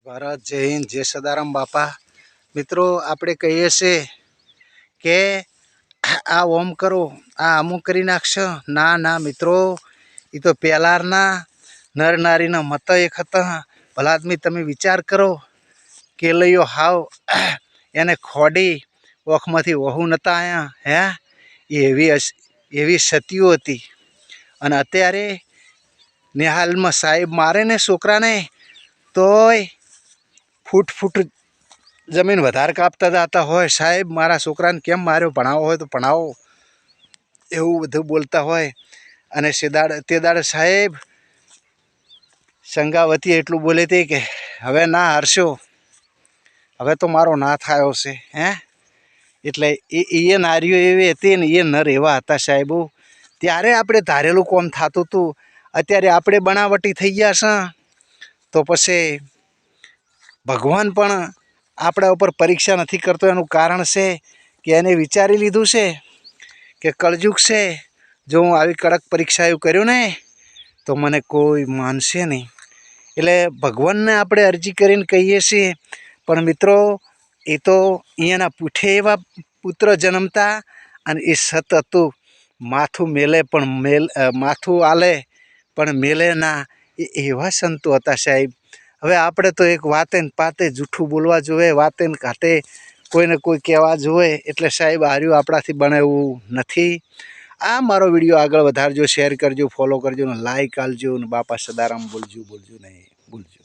ભારત જય હિન્દ જય સદારામ બાપા। મિત્રો આપણે કહીએ છીએ કે આ ઓમ કરો આ અમુક કરી નાખશો। ના ના મિત્રો, એ તો પહેલારના નર નારીના મત એક હતા। ભલા આદમી તમે વિચાર કરો કે લઈયો હાવ એને ખોડી ઓખમાંથી વહુ નતા આયા હે, એવી સતીઓ હતી। અને અત્યારે નિહાલમાં સાહેબ મારે ને છોકરાને તોય ફૂટ ફૂટ જમીન વધારે કાપતા જતા હોય। સાહેબ મારા છોકરાને કેમ માર્યો, ભણાવો હોય તો ભણાવો, એવું બધું બોલતા હોય। અને તે દાડે સાહેબ સંગાવતી એટલું બોલે તે કે હવે ના હારશો, હવે તો મારો ના થયો છે હે। એટલે એ નારીઓ એવી હતી ને એ નર એવા હતા સાહેબો। ત્યારે આપણે ધારેલું કોમ થતું હતું, અત્યારે આપણે બનાવટી થઈ ગયા છે। તો પછી ભગવાન પણ આપણા ઉપર પરીક્ષા નથી કરતો। એનું કારણ છે કે એને વિચારી લીધું છે કે કળજુગ છે, જો હું આવી કડક પરીક્ષા એવું કર્યું ને તો મને કોઈ માનશે નહીં। એટલે ભગવાનને આપણે અરજી કરીને કહીએ છીએ, પણ મિત્રો એ તો અહીંયાના પૂઠે એવા પુત્ર જન્મતા અને એ સત હતું। માથું મેલે પણ માથું આલે પણ મેલે ના, એ એવા સંતો હતા સાહેબ। હવે આપણે તો એક વાતે ને પાતે જૂઠું બોલવા જોવે, વાતે ને ઘાટે કોઈને કોઈ કહેવા જોવે, એટલે સાહેબ હાર્યું આપણાથી બને એવું નથી। આ મારો વિડીયો આગળ વધારજો, શેર કરજો, ફોલો કરજો ને લાઈક આલજો, ને બાપા સદારામ બોલજો નહીં ભૂલજો।